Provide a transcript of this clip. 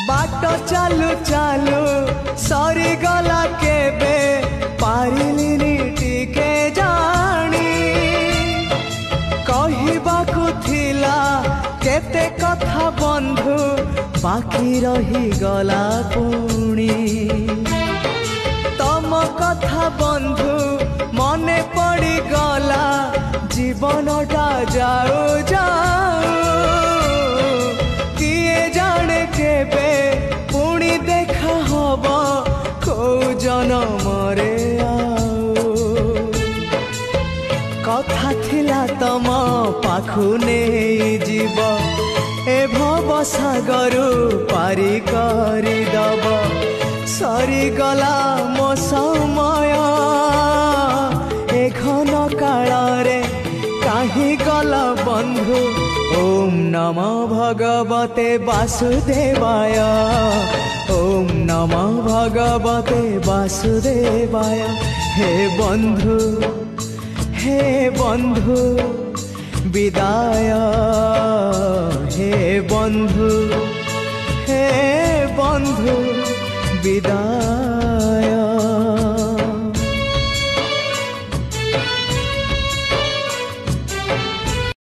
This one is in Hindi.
बाट चालू चालू सरी गला केबे पारिलिनी टिके जानी कहिबाकु थिला केते कथा बंधु बाकी रही गला पुणी तम कथा बंधु मने पड़ी गला जीवनटा जाऊ जाऊ किए जाने केबे पुणी देखा हब को जनमरे कथा थिला तम पाखु नहीं जीव ए भव सागरु पारी करी दब सरी गला मो समय ए घन काल रे काहि गला बंधु ओम नमो भगवते वासुदेवाय ओम नमो भगवते वासुदेवाय हे बंधु विदाय हे बंधु विदाय।